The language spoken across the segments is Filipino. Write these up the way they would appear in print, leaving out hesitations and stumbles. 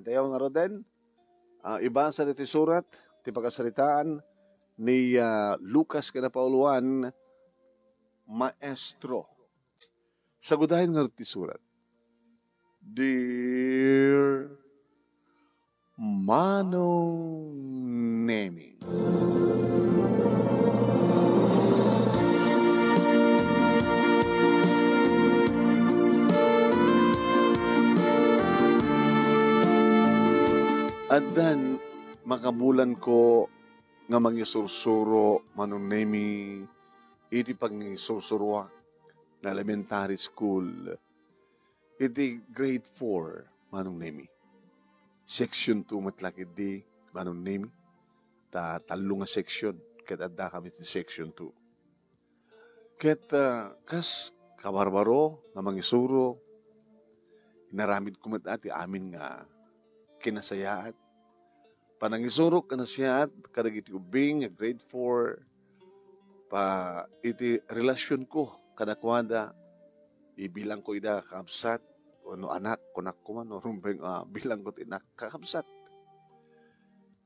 Antayaw nga roden, iba sa iti surat, ti pagkasalitaan ni Lucas Kanapauluan, Maestro. Sagudahin nga iti surat. Dear Manong Nemi, adan makabulan ko nga mangisursuro Manong Nemi iti pangisursuro na elementary school iti grade 4 Manong Nemi. Section 2 matlakid di Manong Nemi. Talo nga section ket adda kami ti section 2. Ket kas kabarbaro nga mangisuro inaramid ko met ati amin nga kinasayaat. Panangisurok kanasayaat kadagiti ubing nga grade 4 pa iti relasyon ko kadakwada ibilang ko ida kakabsat o no anak kunak ko man o rumbeng bilang ko tinak kakabsat.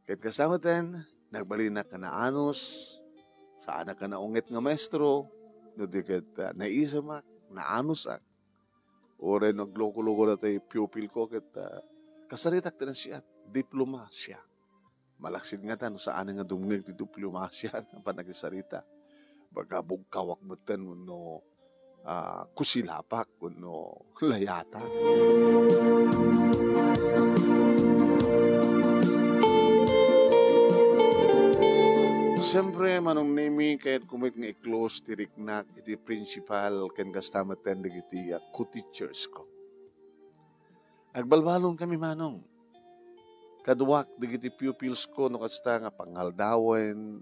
Kahit kasama ten nagbalinak ka na anos sa anak ka na ungit nga maestro no di ket naisamak na anos ak o rin nagloko-loko na tayo pupil ko ket kasaritak na siya, diploma siya. Malaksid nga tan, saan nga dumngag di diploma siya ang panagisarita. Baga bugkawak beten no kusilapak no layata. Siyempre, Manong Nemi, kahit kumit nga i-close, tiriknak, iti principal, ken kastamatan, iti co-teachers ko. Agbalbalon kami, Manong. Kaduwak, digiti pupils ko, no kasta nga panghaldawen,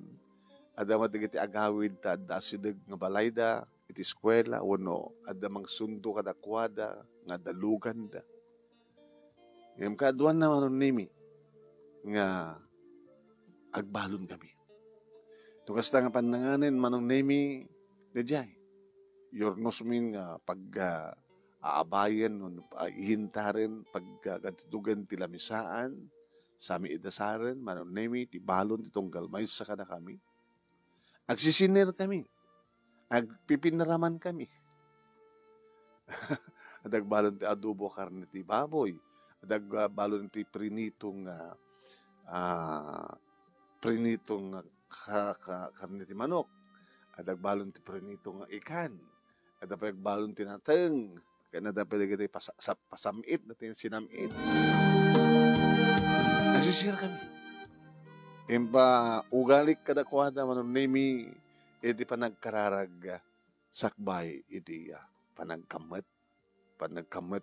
adama digiti agawid, ta adasidag nga balayda, iti eskwela, wano, adamang sundo kadakwada, nga dalugan da. Ngayon, kaduan na, Manong Nemi, nga agbalon kami. No kasta nga pananganin, Manong Nemi, nadjay, yornos min nga aabayan, ihintarin, pagkatutugan tilamisaan, sami idasaren, Manong Nemi, tibalon, itong galmay sa kada kami. Agsisinir kami. Agpipinaraman kami. Adagbalon ti adobo karne ti baboy. Adagbalon ti prinitong karne ti manok. Adagbalon ti prinitong ikan. Adagbalon ti nateng. Kaya nadapay ti pasamit na ti sinamit. Nagsisir kami. Impa ugalik kadakwada, Manong Nemi, iti panagkararag sakbay iti panagkamet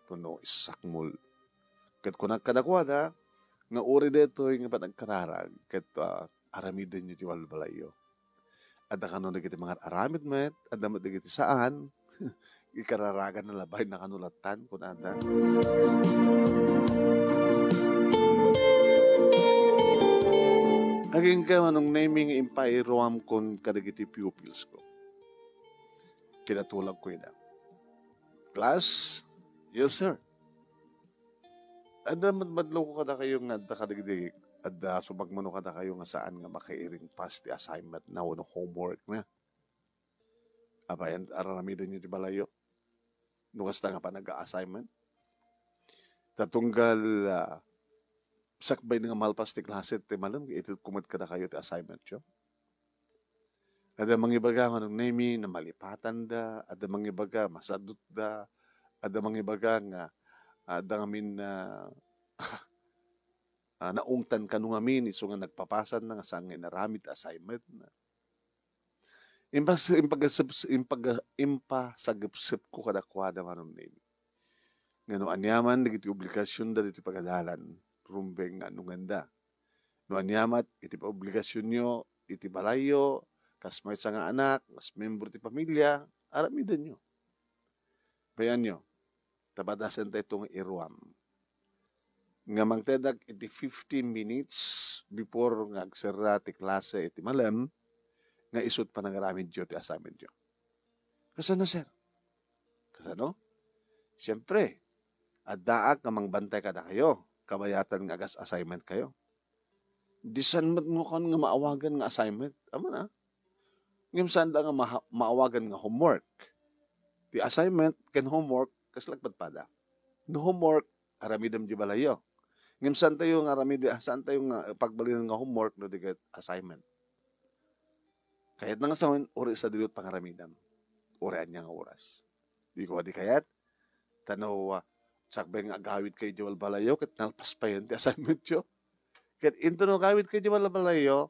mo no isakmul. Kat kunak kadakwada, nga uri dito yung panagkararag, kat aramidin nyo ti walbalayo. Adda kanon nagiti mga aramid met, adda mo nagiti saan, ikararagan na labay na kanulatan, kunada. Aging ka, Manong Nemi, nga impairoam kon kadagiti pupils ko. Kinatulag ko ina. Class? Yes, sir. Adda madmadlo ko kada kayo nga adda kadagiti adda subagmano kada kayo nga saan nga makairing pass ti assignment na wano homework na. Abayan aramidin nyo ti balayo. Nukasta nga pa nag-assignment. Tatunggal sakbay nga malpas ti klase ti malam iti kumit kada kayo ti assignment yo. Ada mangibaga Manong Nemi na malipatan da, ada mangibaga masadot da, ada mangibaga nga ada ngamin naungtan kanu ngamin iso nga nagpapasan na nga sangay naramid assignment na. Impasagipsip ko kadakwada, Manong Nemi. Ngano anyaman digiti obligasyon da diti pagadalan rumbeng anunganda. No anyamat iti obligasyon nyo iti balayo kas may nga anak, mas membro ti pamilya, aramidan nyo. Bayan nyo, tabadasan tayo itong iruam. Nga magtedag iti 15 minutes before nga agsara ti klase iti malam, nga isut pa nagaramid nyo ti assignment nyo. Kasano, sir? Kasano? Siyempre, addaak nga mangbantay kada kayo. kabayatan nga agas assignment kayo. Di saan mo kan nga maawagan nga assignment? Ama na. Ngayon saan nga maawagan nga homework. Di assignment ken homework kaslagpadpada. No homework, aramidam di balayo. Ngayon saan tayo nga saan tayo nga pagbalinan nga homework no di assignment. Kayat na nga sa uri sa dilot pangaramidam. Urian niya nga oras. Di ko di kayat. Tanaw, sakbay nga agawid kay Joel Balayo, kat nalpas pa yun, ti assignment yun. Kat into no gawid kay Joel Balayo,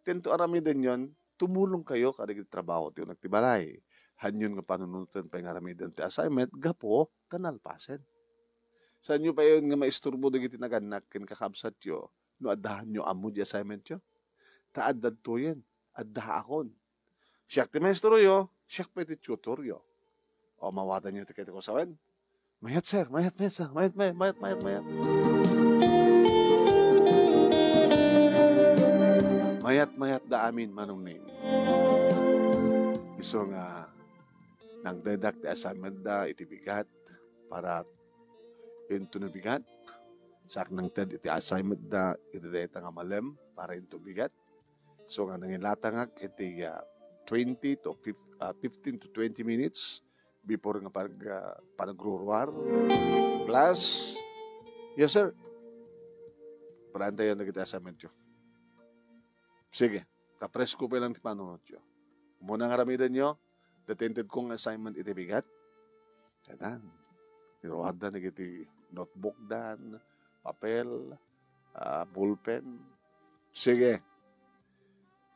tinto aramidan yun, tumulong kayo kada trabaho ti nagtibalay. Hanyon nga panunutan pa yung aramidan ti assignment, gapo, tanalpasen. Saan nyo pa yun nga maisturbo dagiti naganak, kin kakabsat yo, no adahan nyo amo di assignment yo? Taadad to yan, adda akon. Siyak ti maestro yo, siyak pa ti tutor yo. O mawatan nyo ti kaya ko sawen. Mayat, sir. Mayat. Mayat da amin manong name. Iso nga nang dedak ti assignment da iti bigat para into na bigat. Sak nang ted iti assignment da iti deta nga malem para into bigat. So nga nangilatangak iti 15 to 20 minutes before nga panagruruar. Class. Yes, sir. Parantay yan na kita assignment yun. Sige. Kapresko pa lang ti panunod yun. Muna nga ramidan nyo, datinted kong assignment iti bigat. Kailan. Niruwad na iti notebook dan, papel, bullpen. Sige.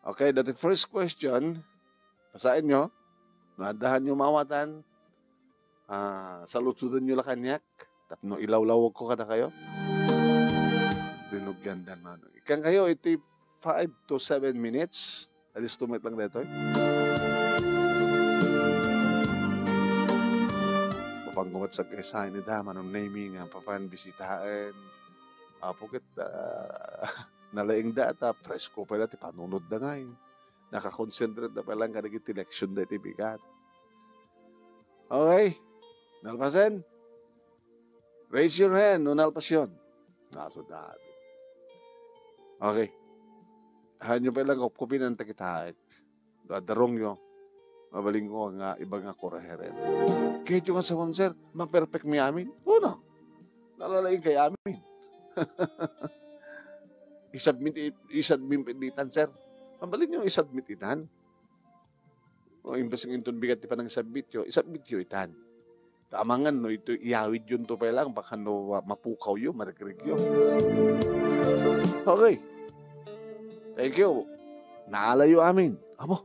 Okay, that the first question, pasain nyo, nadahan nyo mawatan, sa lutsudan nyo lakanyak, tapno ilawlawag ko kada kayo. Dinugyan dan mano. Ikang kayo, iti 5 to 7 minutes. Alis tumit lang dito. Mapanggumat sa kaysa ni da, manong naming, papan bisitahin. Pukit, nalaing data, presko pala, ti panunod na ngay. Nakakonsentrate na palang ka naging election na iti bigat. Okay. Nalpasen? Raise your hand. No nalpas yun. Naso dami. Okay. Hanyo palang kupin ang takitaik. Darong yun. Mabaling ko nga ibang nga koreheren. Kahit yung sa sir, ma-perfect mi amin. Una. Nalalaing kay amin. Isubmit ditan, sir. Mabalin yung isubmit itan. O imbes ng intun bigat pa ng isubmit yun itan. Taamangan, no, ito iawid yun to pa lang, baka no, mapukaw yun, maragrig yun. Okay. Thank you. Naalayo amin. Amo,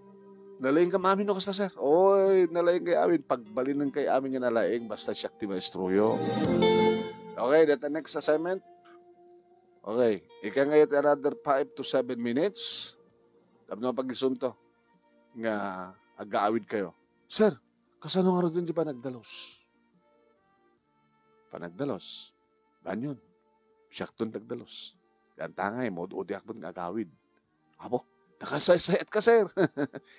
nalaing ka amin no kasta, sir. Oy, nalaing kay amin. Pagbalinan kay amin yung nalaing, basta siyak ti maestro yun. Okay, that's the next assignment. Okay, ika ngayon another 5 to 7 minutes. Tapos na pag-isunto nga agaawid kayo. Sir, kasano nga rin di pa nagdalos? Panagdalos. Banyon. Siyak doon nagdalos. Yan tangay mo, o di akbon nga agawid. Abo, nakasayat ka, sir.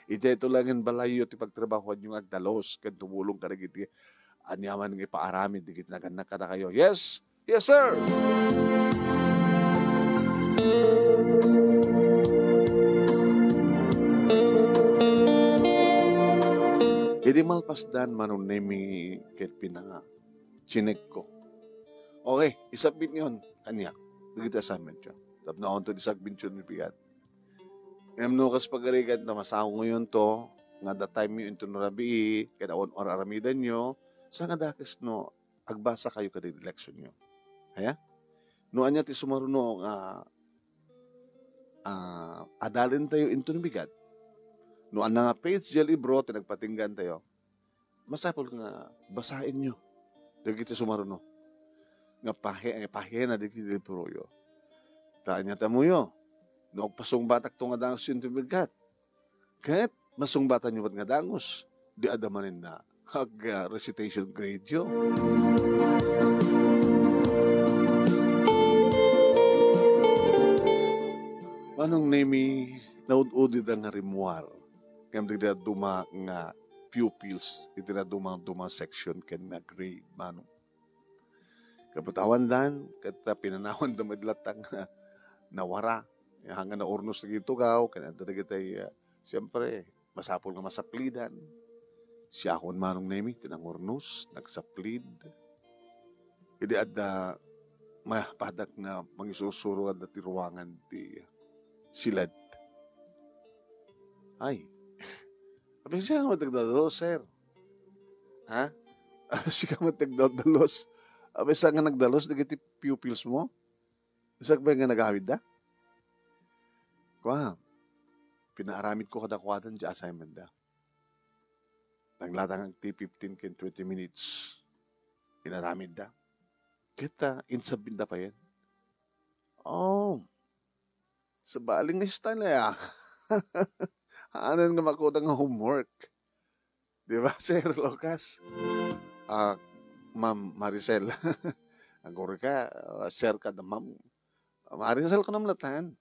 Ito lang yung balayo ti pagtrabahoan yung agdalos. Kan tumulong ka na giti. Anyaman ng ipaaramin, di kita naganak ka na kayo. Yes? Yes, sir! Hindi malpasdan manon nemi ket pinanga chinek ko. Okay, isubmit nyon kaniyak. Dito assignment yun. Tap na on to disubmit yun ni bigat. Nukas pagarigat na masaho ngayon to, nga that time yun ito narabi, kaya on or aramidan nyo, sa nga dakis no, agbasa kayo kada election nyo. Haya? No anya ti sumaruno adalin tayo into ni bigat. No ang nga page dyan libro, tinagpatinggan tayo, masapol nga basahin nyo. Dagiti sumaruno. Nga pahe na dagiti libro yo. Tanya tamo yo. No pasong batak to nga dangos yun to bigat. Kahit masong bata nyo ba't nga dangos, di adamanin na recitation grade yo. Anong name naud-udid ang rimuar? Kaya di duma nga pupils, iti na duma section ken na grade manong. Kapatawan dan, kata pinanawan da madlatang nawara. Hanga na urnos na gitugaw, kanada na kitay, siyempre, masapol nga masaplidan. Siya akong manong nemi, tinang urnos, nagsaplid. Hindi adda, mapadak nga mangisusuro at tiruangan ti silad. Ay, abis siya nga matagdalos, sir. Ha? Abis siya nga matagdalos. Abis siya nga nagdalos, nagiti pupils mo. Isa ba nga nagawid da? Kwa, pinaaramid ko kadakwadan di assignment da. Naglatang ang T15 kin 20 minutes. Pinaramid da. Kita, insabin da pa yan. Oh, sa baling na style ya. Ano nga makuha nga homework? Di ba, Sir Lucas? Ma'am Maricel. Ang ka, sir ka na ma'am. Maricel ko na malatan.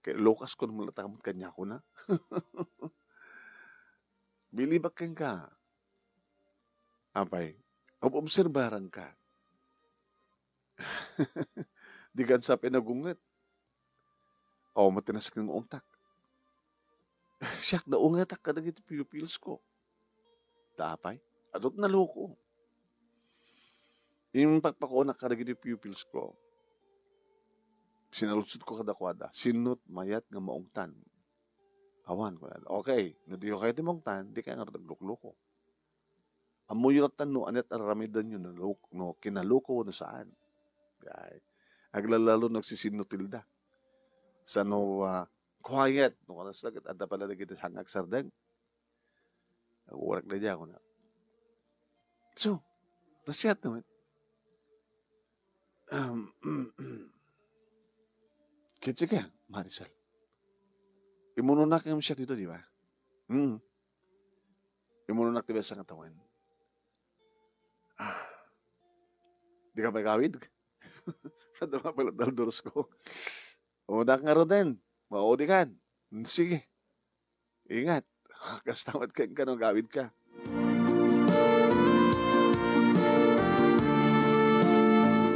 Kay Lucas ko na malatan, kanya ko na. Bilibak kang ka. Apay, obserbaran ka. Di ka sa pinagungat. O, matinas ka ng untak. Siyak na ungatak ka na gito pupils ko. Tapay, adot na loko. Yung pagpakunak ka na gito pupils ko, sinalutsot ko kadakwada, sinut mayat nga maungtan. Awan ko na. Okay, nadiyo kayo di maungtan, di kaya nga naglukloko. Amoy yung tanu, anet aramidan yun, no, kinaluko na saan. Gay. Aglalalo nagsisinutilda. Sa no, quiet, no, kanas lagat, ada pala na kita hangag sardeng. Nag-uwarak na diya ako na. So, nasyat naman. Kitsi ka, Marisol. Imununak yung siya dito, di ba? Imununak diba sa katawan? Di ka may kawid? Sa dama pala daldoros ko. Umunak nga ro din. Maudi kan. Sige. Ingat. Kastamat ka ng gawid ka.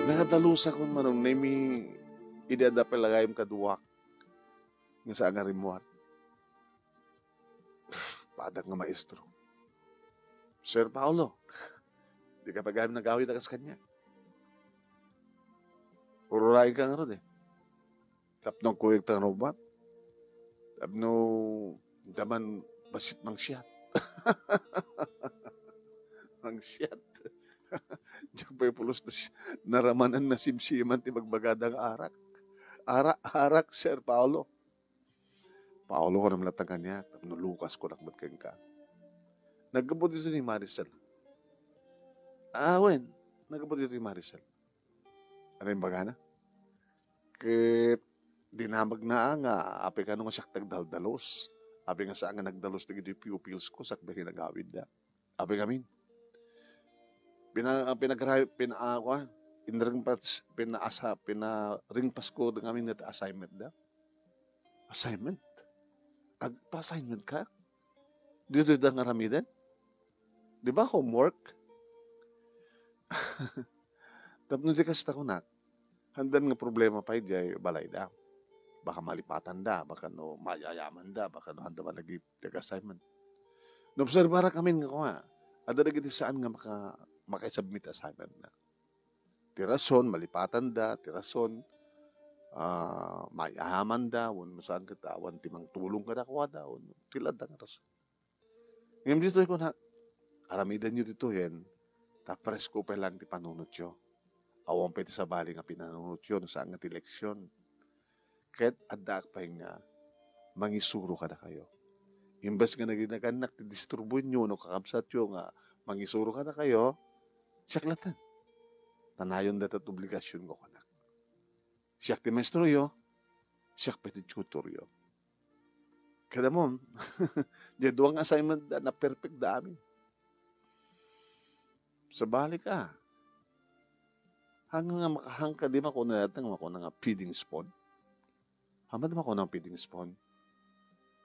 Nakadalusa kong manong nemi idada palagayom kaduwak nga sa agarimuat. Padag nga maestro. Sir Paolo, di ka pagayam na gawid akas kanya. Ururay ka nga rin eh. Tapno kuwik tang robot. Tapno daman basit mang siyat. Mang siyat. Diyan pa pulos na naramanan na simsiman ti magbagadang arak. Arak, Sir Paolo. Paolo ko naman latagan niya. Tapno Lucas ko nakmat kang ka. Nagkabot dito ni Maricel. Wen. Nagkabot dito ni Maricel. Ano yung bagana? Kit dinamag na nga, api ka nung siyak tagdaldalos. Api nga saan nga nagdalos na gito yung pupils ko, sakbay nagawid na. Api kami. Pinaring pasko na kami na assignment na. Assignment? Pa-assignment ka? Dito na nga ramidan? Di ba homework? Tapos di kasi ako na, handan nga problema pa jay balay da. Baka malipatan da, baka no mayayaman da, baka no handa ba lagi assignment. Nobserbara kami nga ko nga, ada lagi di saan nga maka-submit assignment na. Tirason, malipatan da, tirason, mayayaman da, wun saan katawan, timang tulong ka da kwa da, wun tilad da nga rason. Ngayon dito ko na, aramidan nyo dito yan, ta-presko pa lang ti panunot nyo. Awang pwede sa bali nga pinanunot yun sa angat eleksyon. Kahit adak pa nga mangisuro ka na kayo. Imbas nga naginagan disturbo nyo no kakabsat nyo nga mangisuro ka na kayo, siyaklatan. Tanayon datat obligasyon ko kanak. Siyak ti maestro yo, siyak pwede tutor yo. Kada mo, di duwang assignment na perfect da amin. Sa bali ka, hanggang nga makahangka, di mako na natin mako na nga feeding spawn. Hamad mako na feeding spawn.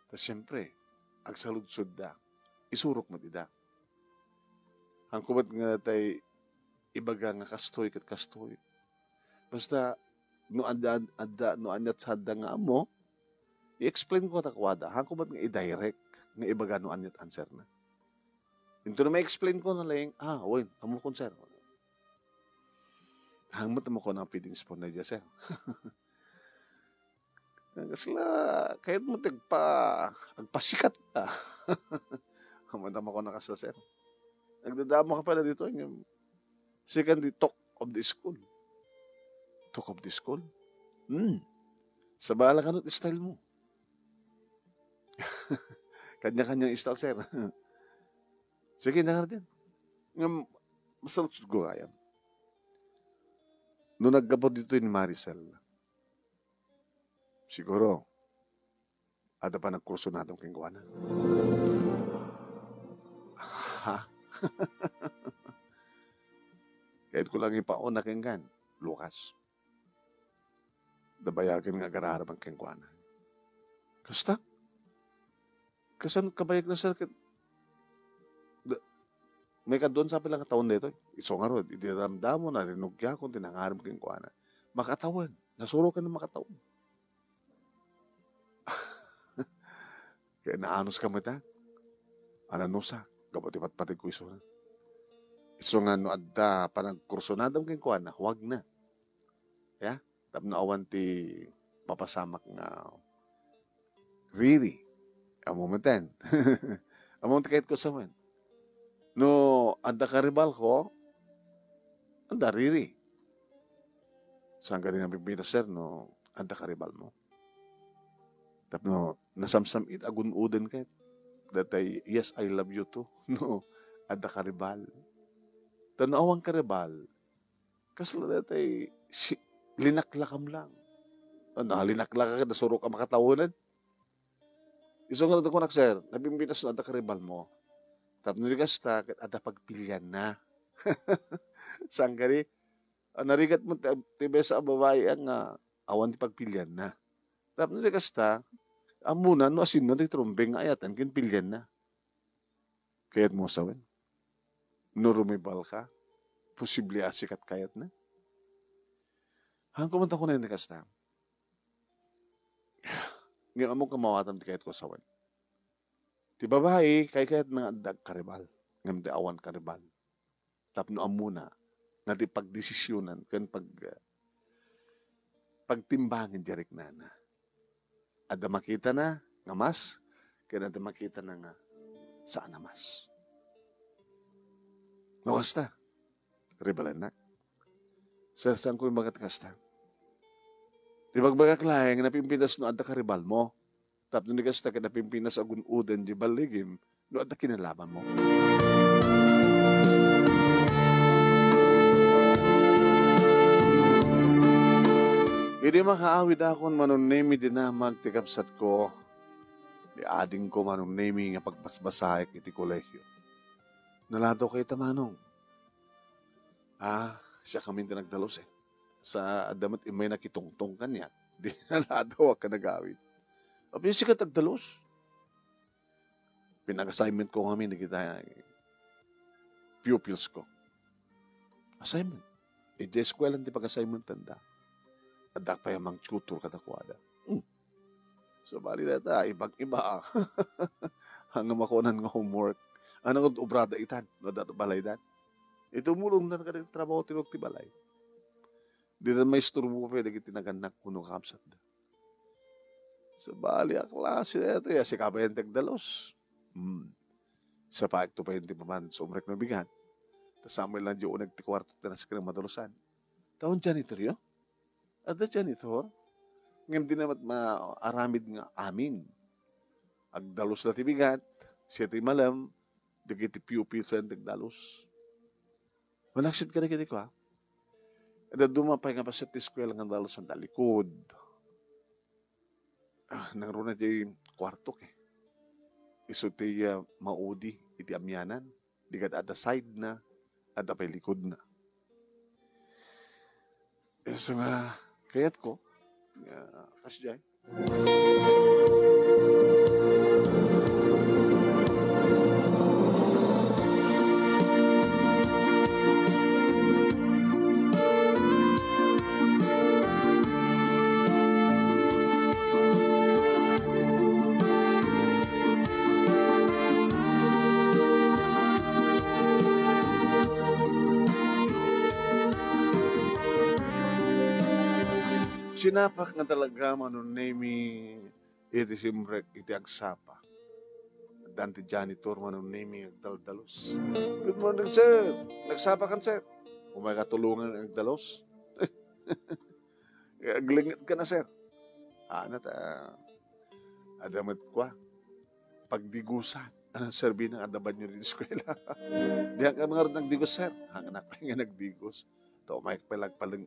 Tapos siyempre, agsaludsod da, isurok mo di da. Ang kubat nga tay ibaga nga kastoy kat kastoy. Basta, no anyat sadda nga mo, i-explain ko takwada, hangko ba't nga i-direct, nga ibaga no anyat answer na. Ito na ma-explain ko na lang, wait, amo kon sir. Hangmat mo ko ng feeding spoon na dyan, sir. Kasla, kahit mo agpasikat ka. Hangmat mo ko na kasla, sir. Nagdadamo ka pala dito, yung second talk of the school. Talk of the school? Sa bahala ka nun, style mo. Kanya-kanyang style, sir. Sige, nakar din. Masarap ko kaya. Noong nagkabot dito ni Maricel, siguro, ada pa nagkurso na itong kingkuanan. Ha? Kahit ko lang ipaon na kinggan, Lucas. Dabayagin nga gararap ang kingkuanan. Kasta? Kasan kabayag na sir? May kadon sa pilang kataon dito. Iso nga ron, idiramdamo na rinugya kung tinangarap kingkuanan. Makatawan. Nasuro ka na makatawan. Kaya naanos ka mo ita. Ananusa. Kapag ipat-patig ko iso na. Iso nga no adda panagkursunadam kingkuanan, huwag na. Ya? Tap na awan ti papasamak nga Riri. Amo maten. Amo kahit ko sa man. No, anda karibal ko, anda Riri. Saan ka din ang pipina, sir, no, anda karibal mo. Tap no, nasamsam it agun-uden kahit. Datay, yes, I love you too. No, anda karibal. Tanawang karibal. Kasla datay, linaklakam lang. Linaklaka ka, nasuro ka makatawanan. Isong nga ko nak, sir, nabimbinas na anda karibal mo. Tap narigas ta, ada pagpilyan na. Saan ka rin? Narigat mo, tiba sa babae ang awan ti pagpilyan na. Tap narigas ta, muna, no asin mo, nagtrumbeng ayatan, kinpilyan na. Kaya't mo sawin. No rumibal ka, posible asikat kayat na. Hang kumanta ko na yung narigas ta. Ngayon among kamawatan ti kayat ko sawin. Ti babae, kayat nga andag karibal. Ngam di awan karibal. Tapno amuna, na ti pagdesisyonan, kan pagtimbangin jarik na na. Ada makita na, nga mas, kaya ada makita na nga, saan na mas. No, kasta. Ribalan na. Saan ko yung bagat kasta? Di bagbagak lahing, napimpinas no ada karibal mo. Tapos ni kasta ka napimpinas agun-uden di baligim, no ada kinalaban mo. Hindi makaawid akon manunemi dinamag ti kapsat ko, di ading ko manunemi nga pagpasbasahik iti kolehyo. Nalado kay tamanong. Siya kami tinagdalos eh. Sa adamat imay nakitungtong kanya, di nalado ka nagawid. Abi siya katagdalos. Pinag-assignment ko kami, nakita pupils ko. Assignment. E di eskwela di pag-assignment tanda. Adak pa yung mang tutor katakwada. So, bali na ta, ibang-iba. Hanggang makunan nga homework. Anong obrada itan? No, dato balay dan. Ito mulong na ka trabaho tinog ti balay. Di na may isturbo pa, pwede kitinagannak kuno kapsat da. So, bali ang klase na ito. Si kabayan tagdalos. Sa paikto pa yung tipaman sa umrek na bigan. Tapos Samuel lang diyo nagtikwarto na sa kanyang madalusan. Taon janitor yun? Ada janitor? Ngayon din naman maaramid nga amin. Agdalos na tibigat. Siya ti malam. Dagiti pupil sa nagdalos. Malaksid ka na kiti ko ha. Ada dumapay nga pa sa tiskwela nga dalos ang dalikod. Nangro na di kwarto ke. Iso ti maudi iti amyanan. Digat ada side na, ada pay likod na. Iso nga, kayat ko, kasjay. Sinapak nga talaga manunemi iti simrek iti agsapa. Dante janitor manunemi agdaldalos. Good morning, sir. Nagsapa kan, sir. Kung may katulungan ang agdalos. Aglingit ka na, sir. Anat, adamat kwa. Pagdigusan. Anong serbi ng adaban nyo rin eskwela? Diyan ka mga rin nagdigos, sir. Ang anak pa nga nagdigos. Ito, may palagpalang.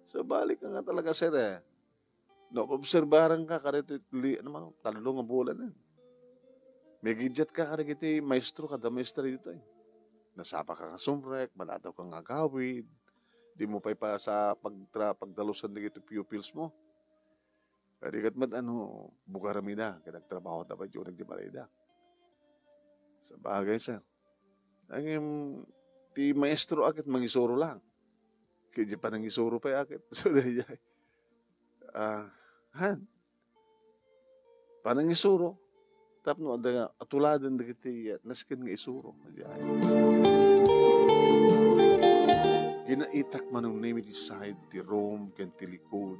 So, balik ka nga talaga, sir, eh. No, obserbaran ka, karito, ano man, talong ang bulan, eh. May gidjat ka, karito, maestro, kada maestro dito, eh. Nasapa ka sumrek, malataw kang agawid, di mo pa sa pagdalusan na ito pupils mo. Kadikat man, bukarami na, kinagtrabaho dapat yung nagdibalay na. Sa bagay, sir. Ang ti maestro akit mangisuro lang. Kaya pa nang isuro pa akit. So, dahil han. Panang isuro. Tapno, atuladan na kita naskin nga isuro. Ginaitak man ang name di side, ti Rome, kan ti likod.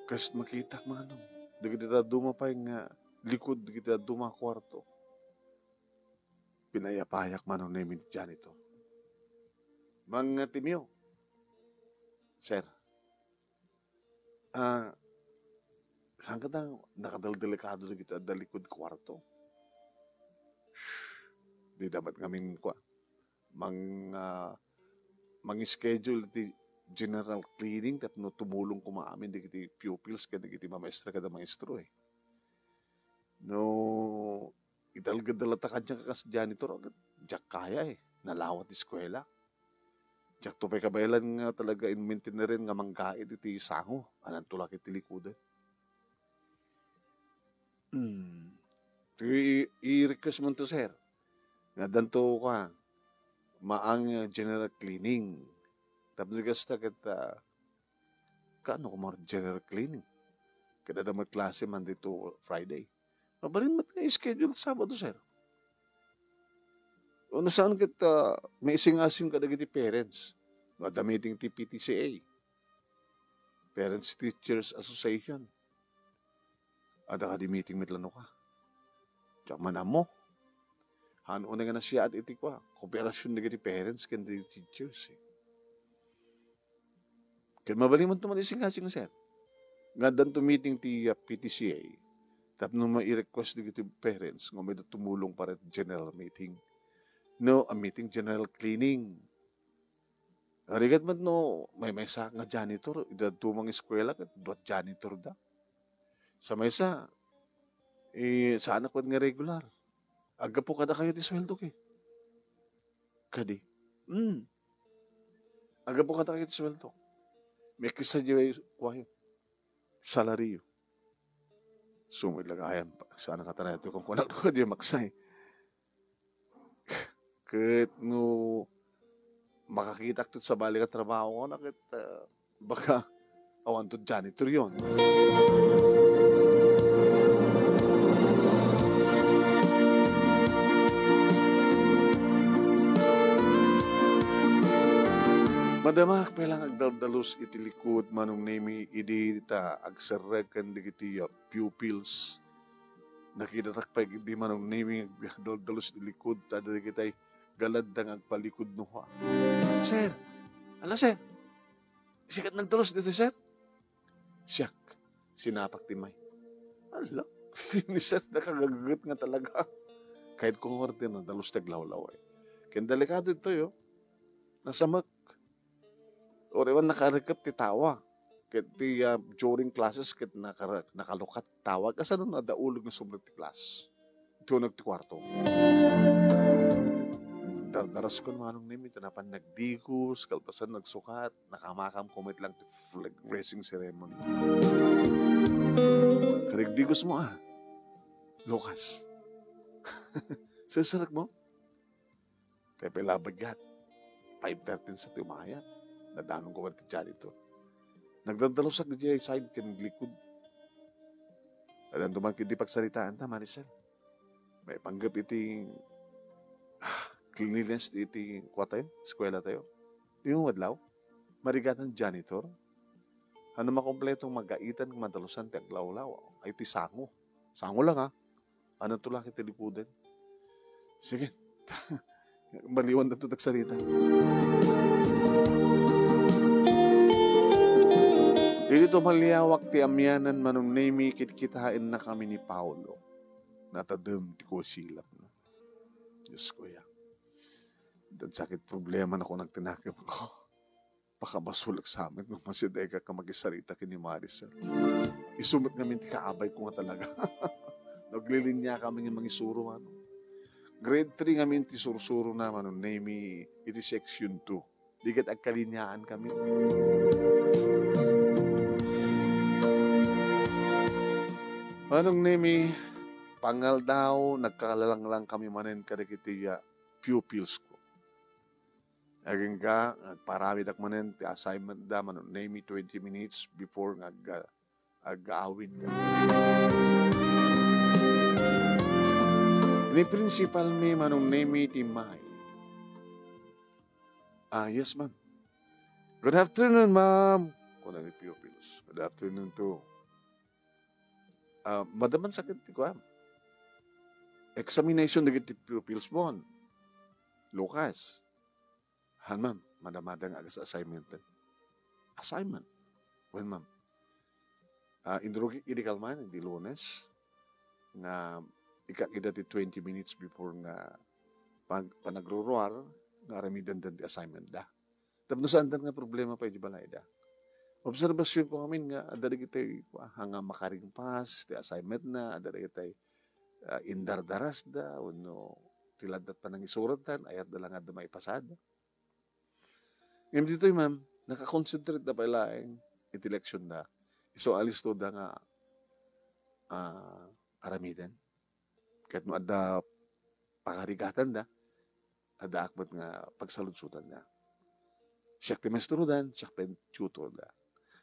Kas makitak man ano. Di kita dumapay nga likod, di kita dumakwarto. Pinayapayak man ang name dyan ito. Mga timyo. Sir. Saan ka na nakadaldelikado na kita dalikod kwarto? Di dapat ngamin kwa. Mang-schedule di general cleaning kat no tumulong kumaamin di kiti pupils kada kiti mamaestra kada maestro eh. No idalgadalata ka dyan kakas janitor agad. Diyak kaya eh. Nalawat eskwela. Diyak tupay kabaylan nga talaga in-maintain na rin nga mangkaid iti sango. Anang tulak iti likudan. I-request mo to, sir. Nga danto ka. Maang general cleaning. Tapos kasta kita kaano ko mga general cleaning? Kada na magklase Monday to Friday. Mabalin mat nga schedule Sabado, sir. O nasaan kita may ising-asing kada kiti parents. Madamiting ti PTCA. Parents Teachers Association. Ada ka di meeting metlano ka. Tiyak manam mo. Hano na nga na siya at iti kwa. Kooperasyon na kiti parents kan di teachers eh. Kaya mabalin mo naman ising-asing, sir. Nga dan to meeting ti PTCA. Tapos nung ma-request di kiti parents nga may tumulong para general meeting. No, a meeting general cleaning. Arigat man no, may sa nga janitor. Ida tumang eskwela kat duat janitor da. Sa maysa, sa anak ko nga regular. Aga po kada kayo ti sweldo ki. Kadi. Aga po kada kayo ti sweldo. May kisa di kwayo. Salaryo. Sumid lagayan pa. Sa anak katana ito kung kunak ko di maksay. Kahit no makakita ko sa balik at trabaho ko na kahit baka awan to janitor yun. Madamak pelang agdaldalos iti likod manong nemi idi ta agserrekan di kiti pupils. Nakidatak pa di manong nemi agdaldalos iti likod ta di kitay galad dang agpalikod no ha. Sir, ala sir, sikat nagdalos dito sir. Siyak, sinapak timay. Ala, ni sir nakagagot nga talaga. Kahit kung orte na dalos taglawlaw eh. Kaya delikado ito yo. Nasamak. O rewan nakarekap ti tawa. Ket ti during classes ket nakalukat tawag. Asa nun nadaulog ng sumunod ti class. Tunog ti kwarto. Dardaras ko naman nung nimi. Tanapan nagdigos, kalpasan nagsukat, nakamakam kumit lang ti flag raising ceremony. Karigdigos mo Lucas. Sasarak mo? Pepe labagat. 5:13 sa tiumayan. Nadanong ko ka dyan ito. Nagdadalusak na dyan side kan likod. Alam naman hindi pagsalitaan ta, Maricel. May panggap iti cleanliness iti kwa tayo, eskwela tayo. Yung wadlaw, marigatan janitor. Ano makompletong magaitan ng madalusan ti aglawlaw. Ay ti sango. Sango lang ha. Ano to laki ti lipuden? Sige. Baliwan na to tagsalita. Dito maliyawak ti amyanan manunemi kitkitain na kami ni Paulo. Natadem ti ko silap. No? Diyos ko ya. Dan sakit problema na ko nagtinakim ko. Pakabasulak sa amin nung masidega ka mag-isarita kini Maricel. Isumot namin ti kaabay ko nga talaga. Naglilinya kami ng mga isuro. Ano? Grade 3 ngamin ti sursuro naman nung name iti section 2. Digat agkalinyaan kami. Anong name pangal daw nagkakalalang lang kami manen kadagiti pupils ko. Aging ka, parami dak manen, ti assignment da, manon, name 20 minutes before ag-aawin ka. Ni principal mi, manong name ti May. Yes ma'am. Good afternoon ma'am. Kuna ni pupils. Good afternoon too. Madaman sakit ti ko examination dagiti pupils mo. Lucas. Han ma'am, madamadang agas assignment. Assignment? Well ma'am. Indrugi idikal man, di Lunes, nga ikakida ti 20 minutes before nga panagruruar, nga ramidan dan ti assignment da. Tapos saan nga problema pa di balay da. Obserbasyon ko kami nga, adari kitay hanga makaring pas, ti assignment na, adari kitay indardaras da, uno tiladat pa nang isuratan, ayat da lang at da maipasada. Ngayon dito ma'am, nakakonsentrate na pala iti leksyon na. So alis to da nga aramidan. Kahit mo ada pakarigatan da, ada akbat nga pagsaludsutan da. Siyak ti maestro dan, siyak pen tutor da.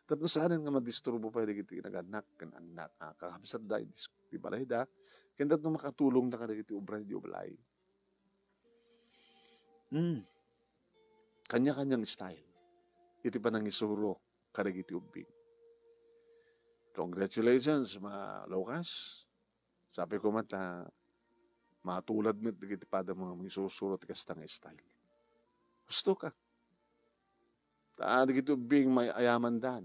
Tapos saan nga madisturbo pa dagiti naganak kan anak kakabsat da di balay da. Kaya no makatulong na kadagiti ubra di ubalay. Kanya-kanyang style. Iti pa nang isuro kadagiti ubing. Congratulations, mga Lucas. Sabi ko mata, matulad mo dagiti pada mga isusuro ti kastang style. Gusto ka. Dagiti ubing may ayaman dan.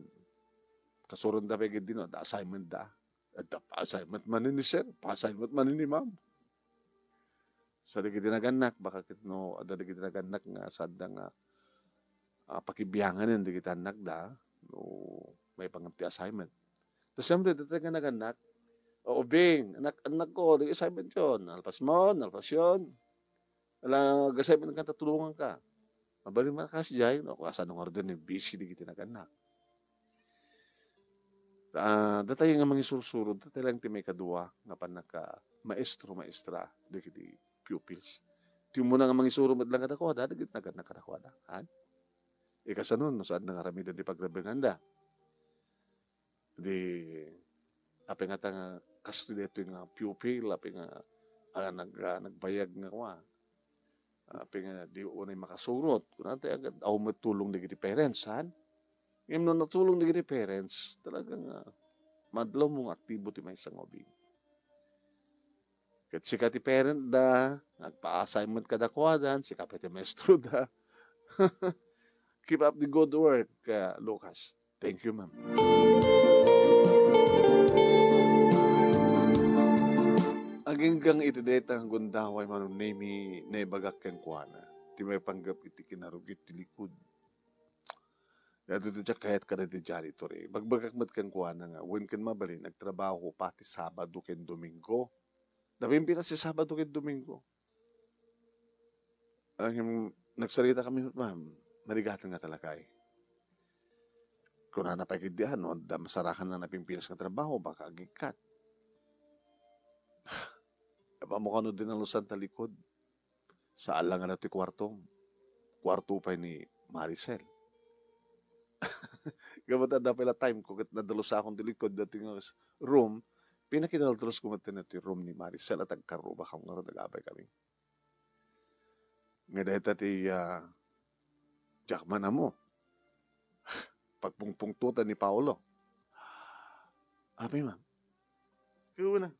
Kasuron da pagid din, da assignment da. At da pa-assignment manin ni sir, pa-assignment manin ni ma'am. Sa dagiti naganak, baka kitno, ada dagiti naganak nga sadda nga pakibiyangan hindi kita anak da, no, may panganti assignment. Tapos siyempre, dito ka naganak, Bing, anak ko, di assignment yun, alpas yun. Alang, assignment ka, tatulungan ka. Mabaling makasi dyan, no, kung asan ng order ni busy, di kita naganak. Datay nga mga sursuro, datay lang ti may kadua, nga panaka maestra, di kiti pupils. Ti mo na nga mga isuro madlang katakwada, di kita naganak katakwada. Ikasanon, no, saan nangaramidan di pagrabinganda. Di, api nga ta nga kastudeto yung pupil, api nga nagbayag nga kwa. Api nga di unay makasurot. Kung natin agad, matulong di kiti parents, Ngayon no natulong di kiti parents, talagang madlaw mong aktibo ti may isang obing. Kat si kati parent da, nagpa-assignment kada kwadan, si kapiti maestro da. Keep up the good work, Lucas. Thank you, ma'am. Aginggang iti deta ang gundaway manong name nebagak ken kuana. Ti may panggap iti kinarugit ti likod. Dato ti kahit kada ti janitor Bagbagak mat ken kuana nga, when ken mabalin, nagtrabaho pati Sabado ken Domingo. Napimpita si Sabado ken Domingo. Nagsalita kami, ma'am, narigatan nga talakay. Kung napagkidihan, no, masarakan na napimpilas ng trabaho, baka agikat. Napamukha no din ang lusan talikod. Sa alangan natin kwarto pa ni Maricel. Gamata da pala time ko kat nadalo sa akong dilikod dating room, pinakidaltros ko matin natin room ni Maricel at agkaro baka mga nagabay kami. Nga dahil tati Jackman na mo. pagpungpungtutan ni Paulo. Abi ma'am, kaya na.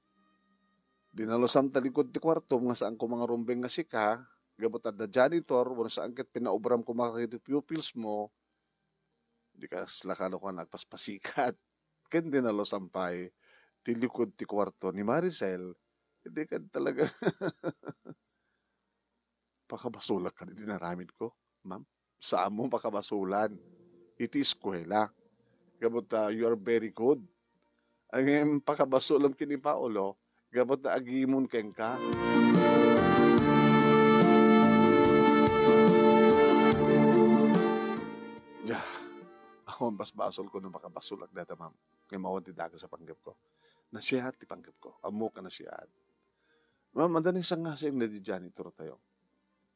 Dinalusam talikod ti kwarto, nga saan ko mga rumbeng nga sika, gabot at the janitor, wala saan kat pinaobram ko mga pupils mo, di ka slakano ko nagpaspasikat. Ken dinalusam pa'y tilikod ti kwarto ni Maricel, hindi ka talaga pakabasulak ka din naramid ko, ma'am. Saan mo pakabasulan? Iti eskwela. Gabot you are very good. Ang pakabasulam kini Paolo, gabot na agimon ken ka. Yeah. Ako ang basbasol ko nung makabasulak data, ma'am. Ngayon mawag ti daga sa panggap ko. Nasihat ti panggap ko. Amo ka nasihat. Ma'am, andanin sa nga siyang nadi janitor tayo.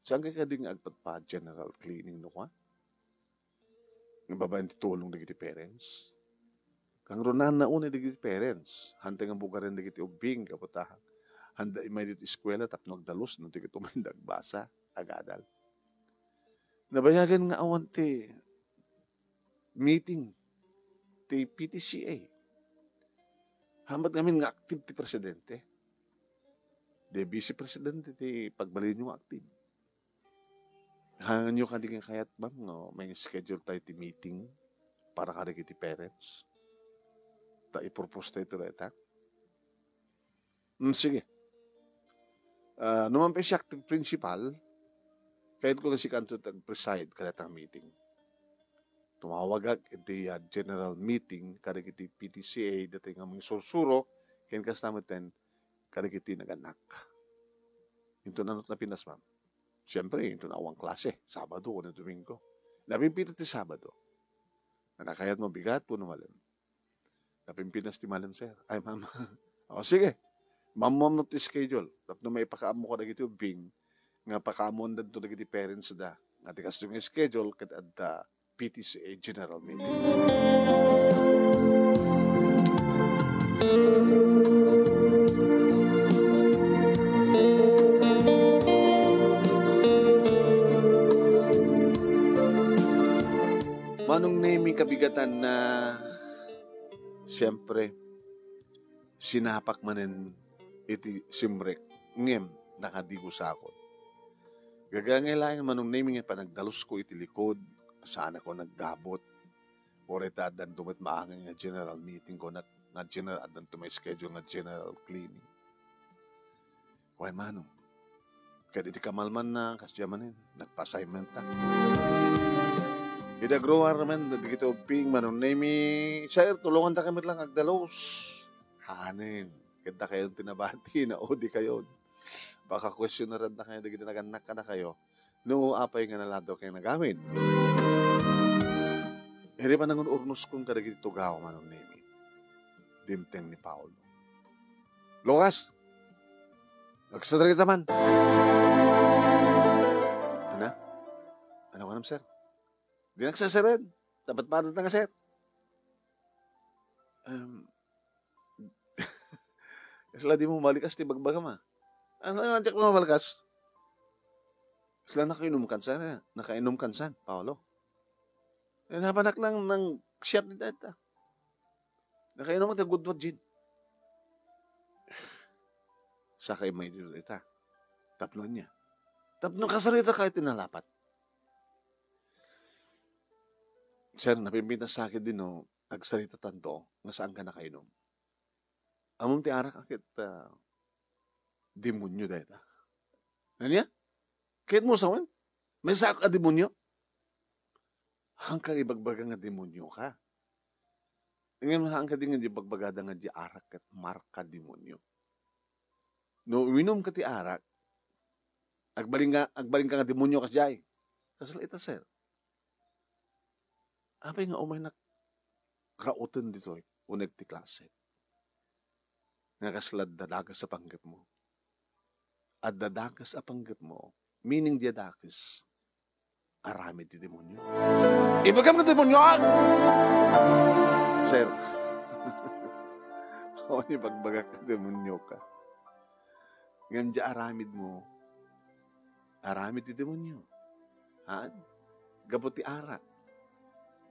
Saan ka ding agpat general cleaning no ka? Ng babaeng titulong na kiti parents. Kang runan na una digiti parents. Hantay ang bugarin digiti ubing kaputahan. Handa may dito eskwela tapno agdalos no digiti umindag basa agadal. Nabayagan nga awan ti meeting ti PTCA. Hamat namin nga active ti presidente. De vice presidente ti pagbalin nyo active. Hangan nyo kandigang kayat ma'am, no? May schedule tayo ti meeting para karigi ti parents. Ta ipropose tayo ito reta. Sige. Naman pa siya active principal, kahit ko na si kanto preside kalatang meeting. Tumawag iti general meeting karigi ti PTCA dati nga mga sursuro ken kastameten karigi ti naganak. Ito nanot na Pinas, ma'am. Siyempre, ito na awang klase. Sabado o na Domingo. Napimpita ti Sabado. Nakayat mo bigat po na malam. Napimpinas ti malam, sir. Ay, ma'am. O, sige. Ma'am mo ti schedule. Tapos may pakaamo ko na giti ubing. Nga pakaamon na ito na giti parents da. Nga tikas yung schedule kat at PTCA General Meeting. Manong naming kabigatan na siyempre sinapak manen iti simrek ngem nakadigo sa akon. Gagangailangan manong naming panagdalos ko iti likod saan ako naggabot or itadan tumat maangang nga general meeting ko na general adan to may schedule nga general cleaning. Kaya manong kaya di kamalman na kasya manin nagpa-assignment na. Idagruwa naman, dito ping manong nami, sir, tulungan ta kami lang agdalos. Hanin, kita kayo tinabati na o di kayo. Baka question na rin na kayo, dito naganak ka na kayo. No, apay nga nalado kayo nagamit. Hindi pa nangun urnos kong kadagito gaw manong nami. Dimteng ni Paulo. Lukas! Nagsasalit naman. Ano? Ano ka naman, sir? Di nagsasarin. Dapat pa na nga, sir. Sila di mo malikas, ti bagbaga ma. Ang nandiyak mo malikas. Sila nakainom kansan. Nakainom kansan, Paolo. Napanak lang ng shot ni data. Nakainom ka good what gin. Sakay may dito ita. Tapnon niya. Tapnon kasarita kahit tinalapat. Sir, napimpita sa akin din, no, agsarita tanto, nga saan ka nakainom. Among ti arak akit demonyo dahil. Ano niya? Kahit mo sawan? May sak ka demonyo? Hangkang ibagbaga nga demonyo ka. Ngayon, hangkang din nga di bagbagada nga di arak at marka demonyo. No, uminom ka ti arak, agbaling ka nga demonyo ka jay. Kasal ita, sir. Apay nga umay nakrautan dito, unig ti klase. Nga kaslad dadagas sa panggap mo. At dadagas sa panggap mo, meaning dadagas, arami ti demonyo. Ibagam ka demonyo! Sir, o ibagbaga ka demonyo ka. Ngayon di aramid mo, aramid ti demonyo. Ha? Gabot ti arak.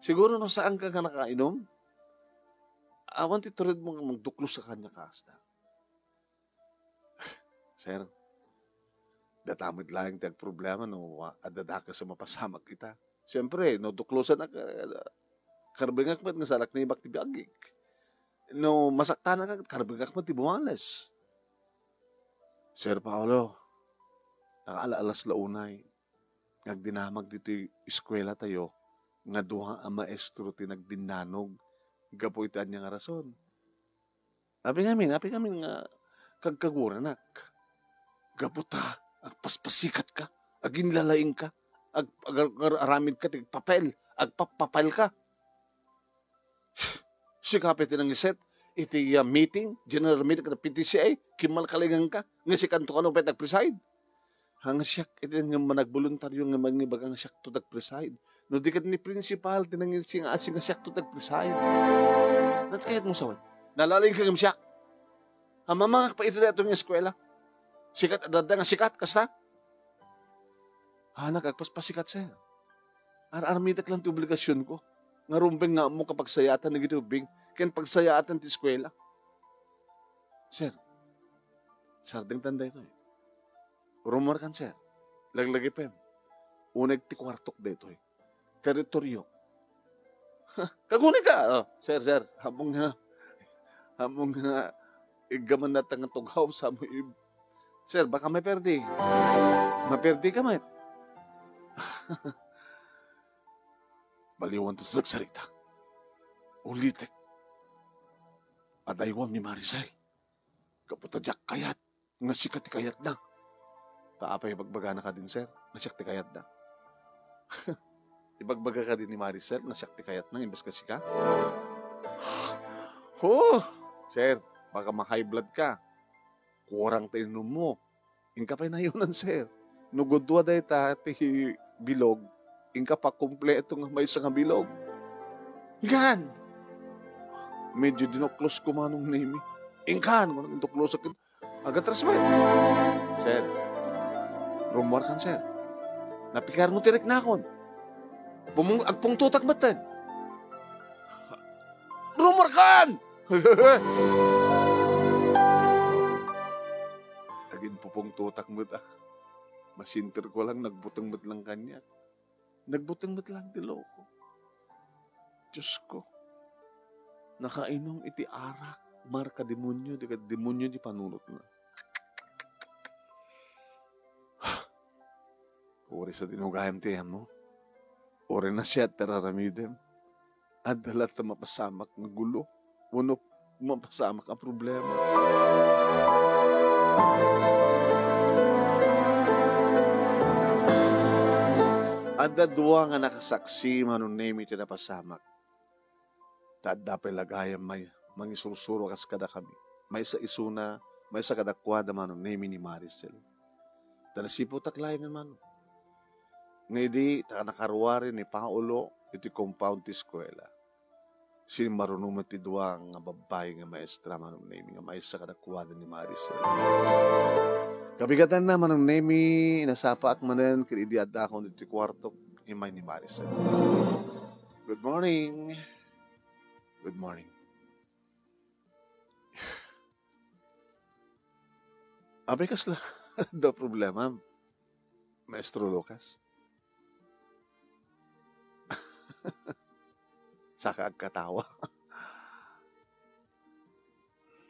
Siguro no saan ka nakainom, awan ti turid mo nga magduklos sa kanya kasta. Sir, datamid lang tag problema no adada ka sa mapasamak kita. Siyempre, no duklosan na karbingak mat nga salak ni bakti biagik. No masakta na ka karbingak mat ti bumalas. Sir Paolo, nakaalaalas launay, nagdinamag dito eskwela tayo, nga duha ang maestro ti nagdinanog, gapo iti anya nga rason. Api kami nga kagkaguranak. Gapo ta, agpaspasikat ka, aginlalaing ka, aramid ka, tigpapel, agpapapal ka. Sikapit ng iset, iti meeting, general meeting ka na PTCA, kimal kalingan ka, nga si kanto ka no pet nag-preside. Hanga siyak, iti nga managboluntaryo nga mangibagang siyak to nag-preside. No di ka ni principal, tinangin siya nga asing nga siyak to nag-preside. Natkayat mo sawan, nalaling ka ng siyak. Hamamangak pa ito na itong eskwela. Sikat, adada nga sikat, kasta? Hanak, agpaspasikat sir. Aramitak lang ti obligasyon ko. Nga rumbeng nga mo kapag sayatan na gitubing, ken pagsayatan ti eskwela. Sir, sardeng tanda ito eh. Rumor kan sir, laglagi pa unag ti kwartok dito eh. Teritoryo. Kagunay ka. Oh, sir, hamong nga, igaman na tangang tughaw sa mo. Sir, baka may perdi. Maperdi ka, mate. Baliwan to sa nagsarita. Ulitek. Adaywan ni Maricel. Kaputadyak kayat. Nga sikat kayat na. Taapay ibagbaga na ka din, sir. Nga siyak ti kayat na. Ibagbaga ka din ni Maricel. Nga siyak ti kayat na. Imbes ka sika. Sir, baka ma-high blood ka. Kurang tainom mo. Inka pa na yun, sir. Nugudwa dahi ta ti bilog. Inka pa kompleto nga may isang bilog. Inkan! Medyo dinoklos ko manong name. Inkan! Manong dinoklos akin. Agat rasman. Sir, rumor kan, sir. Napikar mo tirik na akon. Agpong tutak batan. Rumor kan! Agin pupong tutak mo ta. Masinter ko lang, nagbutang mat lang kanya. Nagbutang mat lang ti loko. Diyos ko. Nakainom iti arak. Marka demonyo, di ka demonyo di panunot na. Uri sa tinugayam tiyan mo. Uri na siya teraramidem. Adalat na mapasamak ng gulo. Uno, mapasamak ang problema. Ada dua nga nakasaksi manunemi ti napasamak. Tadda pelagayam may mangisulsuro kas kada kami. May sa isuna, may sa kadakwada manunemi ni Maricel. Tanasipo taklay nga man. Ngedi ta nakaruwari ni Paulo iti compound ti eskwela. Si marunong ti dua nga babay nga maestra manunemi nga may sa kadakwada ni Maricel. Kabigatan na manong nemi, nasapa ak manen, kinidi adda akong dito kwarto, imay ni Maricel. Good morning. Good morning. Abay kasla, do problema, Maestro Lucas. Saka agkatawa.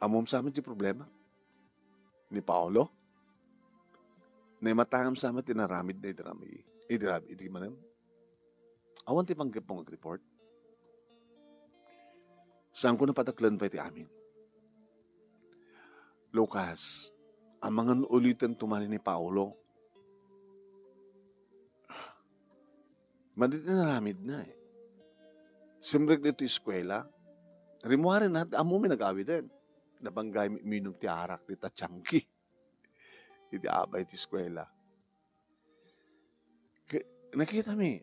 Amom sa amin di problema. Ni Paolo. Na matangam sa amin, tinaramid na idirami. Iti manem. Awan ti panggap mong report. Saan ko napataklan pa iti amin? Lucas, ang mga ulitan tumali ni Paolo. Madit na naramid na eh. Simrek dito eskwela. Rimuharin na, amo may nag-awi din. Nabanggay minum ti arak di tachangki. Iti abay ti eskwela. Nakita mi.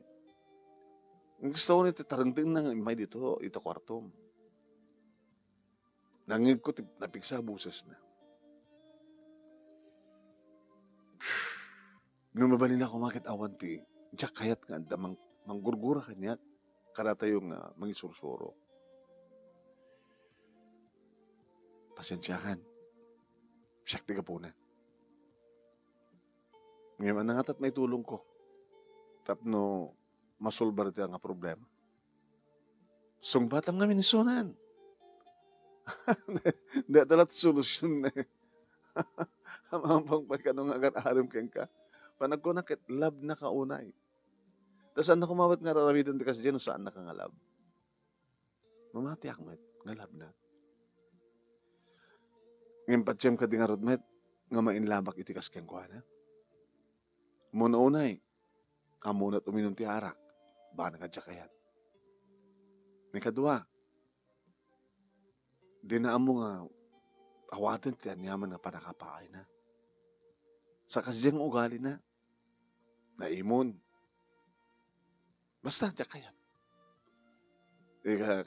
Gusto ko nito taranting na may dito, ito kwartom. Nangig ko, napigsa buses na. Nung mabalin ako makit awan ti, diyak kayat nga, manggurgura kanya, karata yung mangisursuro. Pasensyahan. Siyak tiga po na. Ngayon, nangatat may tulong ko. Tapno, masolbar ito ang problema. Batang namin isunan. Hindi talat solusyon na. Amampang pagkanong agar-aram keng ka. Panagkunakit, love na kaunay. Tapos saan na kumawat nga raramitan di kasi dyan, saan na ka nga love? Mamati akmet, nga love na. Ngayon patsiyam ka di nga rodmet, nga mainlabak itikas keng kuha na. Muna-unay, kamunat uminom ti arak, baka nagkatsakayat. May kadua, di na mo nga awatin ti anyaman nga panakapaay na. Sa kasyang ugali na, naimon. Basta, tsakayat.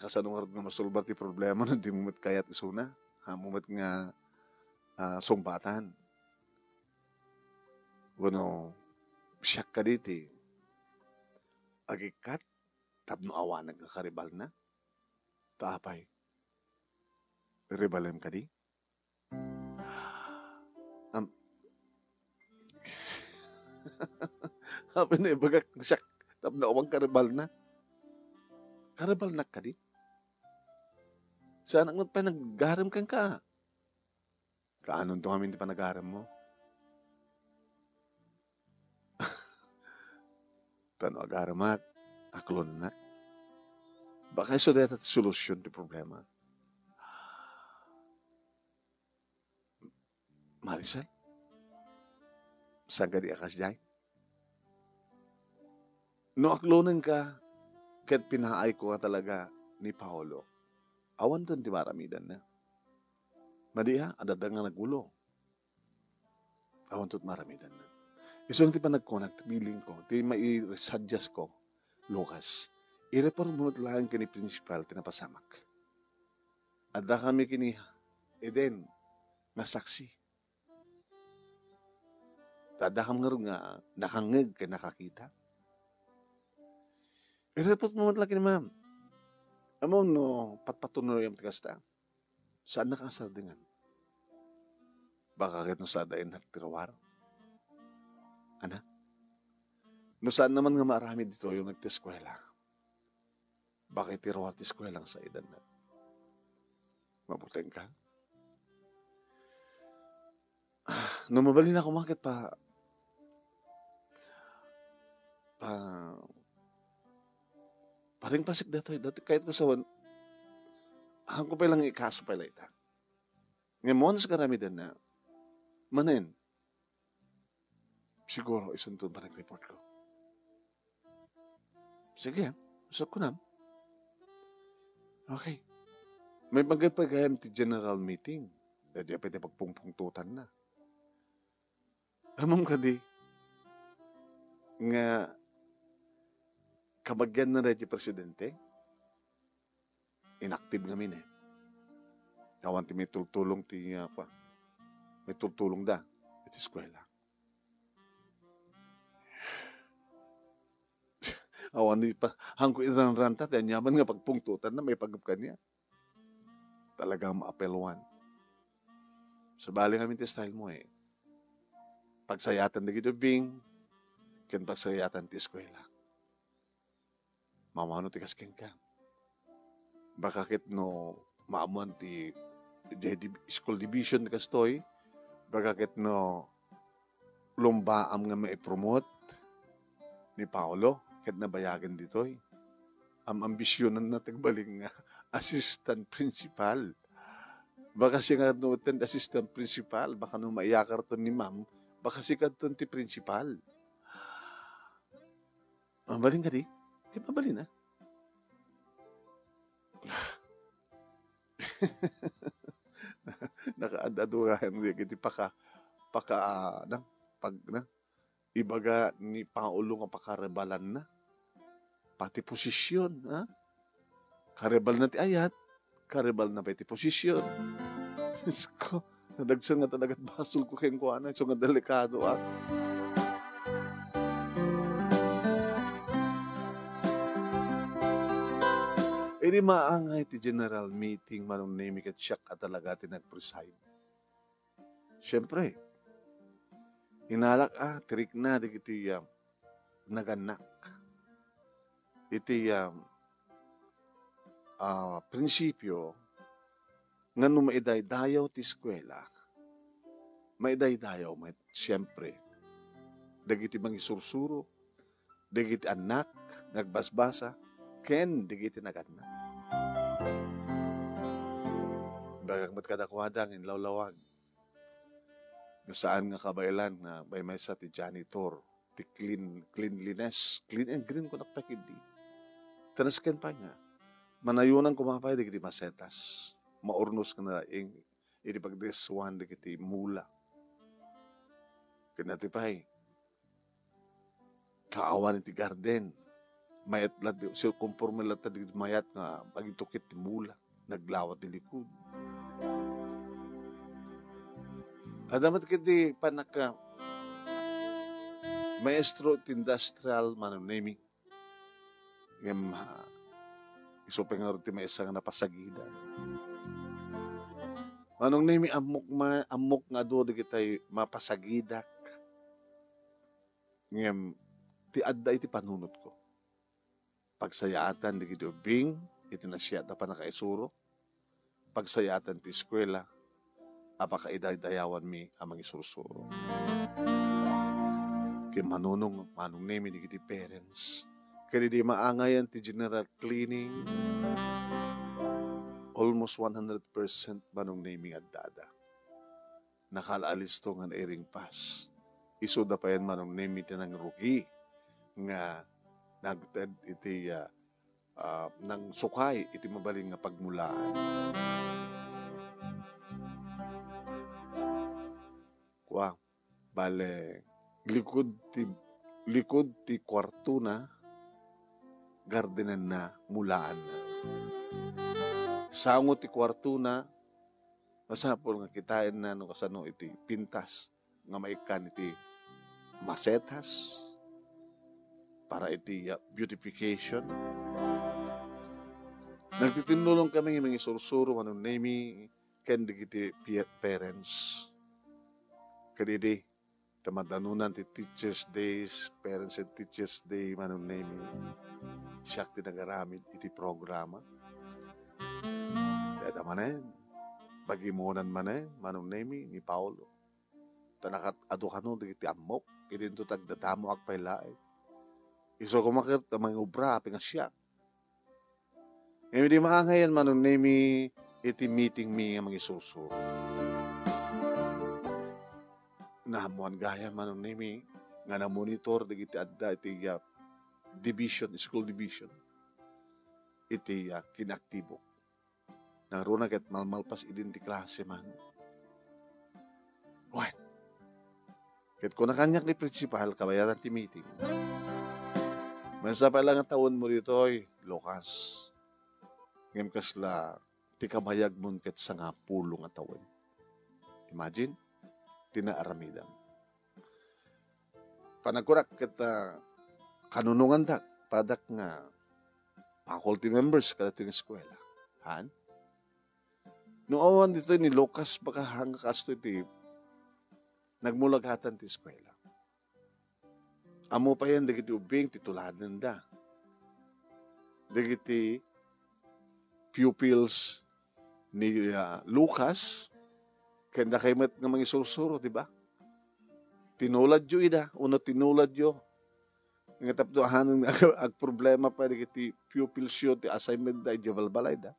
Kasanong harap nga masulbat ti problema na di mo kayat isuna. Hamumat nga sumbatan. Bueno, siyak ka diti. Agikat, tapno awanag nga karibal na. Taapay. Ribalem ka di? Hapi na ibagak siyak, tapno awang karibal na. Karibal na ka di? Saan ang panagaram kang ka? Kaanon to kami di panagaram mo? Tano agaramat, aklon na. Baka iso deta solusyon di problema. Marisal? Saan ka di akas jay? No aklonan ka, kahit pinaay ko nga talaga ni Paolo, awan doon di maramidan na. Madiha, adadang nga nagulo. Awan doon maramidan na. Iso nga ti pa nag-connect, feeling ko, ti mai-suggest ko, Lucas, i-report mo lang ka ni Principal, tinapasamak. Adda kami kini, Eden, nga saksi. Tadakam nga nakangeg ka nakakita. I-report mo lang kini ma'am. Amon no, patpatunoy ang tikasta. Saan nakasardingan? Baka kahit no sa dain nagtirawar. Ana? No saan naman nga marami dito yung nagtiskwela? Bakit tirawar tiskwela sa edad na? Mabuteng ka? No mabalin ako makit paring pasik dito. Dati kahit ko sa hangko pa lang ikaso pa ita. Ngayon sa karamidan na manin. Siguro isang ba nag-report ko? Sige, usap ko na. Okay. May pagkagayam ti general meeting. Dadi pwede pagpungpungtutan na. Amam ka di, nga kabagyan na rin presidente, inactive ngamin eh. Kawan ti may tultulong may tultulong da, iti eskwela. Awan di pa, hangko ilang ranta, tayo nyaman nga pagpungtutan na may pagkap niya. Talagang maapelwan. Sabali kami ti style mo eh. Pagsayatan na gitubing, ken pagsayatan ti eskwela. Mamano ti kasken ka. Bakakit no maamuan ti school division ti kastoy, bakakit no lumbaam nga mai-promote ni Paolo, ket nabayagan ditoy. Ambisyonan na tagbaling nga assistant principal. Baka siya nga no assistant principal, baka no maiyakar to ni ma'am, baka si kadton ti principal. Mabalin ka di? Kaya mabalin na. Nakaadadurahan mo yung ibaga ni Paolo nga pakarebalan na. Pati posisyon, ha? Karebal na ti ayat, karebal na pati posisyon. Diyos ko, nadagsan nga talaga't basol ko kayong kuha so nga delikado at. Hindi maangay ti general meeting manunemi ket siya at talaga ti nag-preside. Siyempre, inalak tirik na di kiti naganak. Iti prinsipyo nga no maidaydayaw ti eskwela, maidaydayaw siyempre, dagiti mangisursuro, dagiti anak, nagbasbasa, ken dagiti naganak. Bagang matkadakwada ng lawlawag. Saan nga kabailan na may sa ti janitor, ti cleanliness, clean and green ko nakpakidi. Tanasken pa nga, manayunan kumapay di kiti masetas, maurnos ka na iti pagdeswan di kiti mula. Kinatipay, kaawan iti garden, mayat lat, so conforme lat di mayat nga pagitukit ti mula, naglawat di likod. Adamat kiti panaka maestro ti industrial manunemi. Ngem isupeng nga ti maisa nga napasagida. Manunemi amok nga do di kitay mapasagidak. Ngem ti adda iti panunot ko. Pagsayaatan di kiti ubing, iti nasya da pa nakaisuro. Pagsayaatan ti eskwela, apakaiday-dayawan mi amang isursuro. Kaya manong nemi di kiti parents. Kaya di maangayan ti general cleaning. Almost 100% manong nemi at dada. Nakalaalis to nga airing pass. Iso da pa yan manong nemi ti nang rugi nga nagtad iti nang sukay iti mabaling nga pagmulaan. Kuwa, bale, likod ti kwarto na, gardenan na, mulaan na. Sango ti kwarto na, masapol nga kitain na no kasano iti pintas, nga maikan iti masetas, para iti beautification. Nagtitinulong kami ng mga sursuro, manunemi, kendi kiti parents. Kadidi, tamadanunan ti Teachers Days, Parents and Teachers Day, manunemi. Siyak ti nagaramid iti programa. Dada manen, pagimunan manen, manunemi ni Paulo. Tanakat adukano di kiti amok, idinto tagdadamo akpailay. Iso kumakit mga ubra, pingasyak. Ngayon di maangayan manunemi iti meeting mi nga mga isusuro. Nahamuan gaya manunemi nga na monitor di iti adda iti division, school division. Iti kinaktibo. Naruna ket malmalpas idin ti klase man. Why? Ket kuna kanyak ni principal kabayaran ti meeting. Masa pa lang ang taon mo dito ay Lucas. Ngem kasla ti kabayag mon ket sa nga pulong nga taon. Imagine, tinaaramidam. Panagkurak ket kanunungan da padak nga faculty members kada ting eskwela. Han? No awan dito ni Lucas baka hanga kasto iti nagmulagatan ti eskwela. Amo pa yan dagiti ubing tituladan da. Dagiti pupils ni Lucas kanda kaymet nga mga isursuro, di ba? Tinulad yo ida, uno tinulad yo. Nga tapdo hanon ag problema pa dagiti pupils yo ti assignment da ijabalbalay da.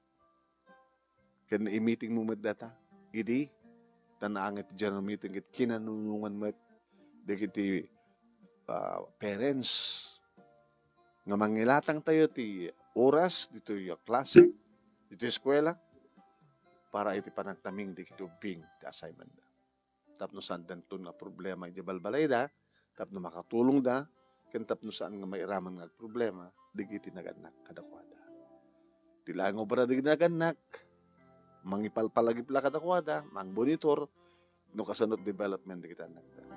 Kaya i-meeting mo met data. Idi, tanaangat ti general meeting ket kinanunungan met dagiti parents nga mangilatang tayo ti oras dito yung klase, dito yung eskwela, para iti panagtaming di kitubing ti assignment da. Tapno saan danto nga problema iti balbalay da, tapno makatulong da, ken tapno saan nga mairaman nga problema, di kiti naganak kadakwada. Tilaan ngo para di naganak, mangipalpalagipla kadakwada, mang monitor, no kasanot development di kita nagda.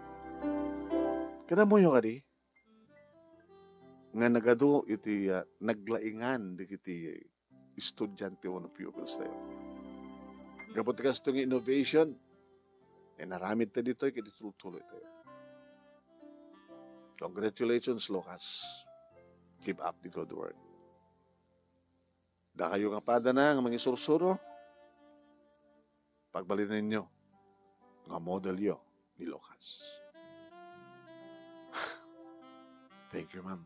Kada mo yung kadi, nga nagado iti naglaingan di kiti estudyante o no pupils tayo. Kapag ka itong innovation, naramid tayo dito, kaya tuloy tayo. Congratulations, Lucas. Keep up the good work. Da kayo nga pada na, nga mga sursuro, pagbalin ninyo, nga model yo ni Lucas. Thank you, ma'am.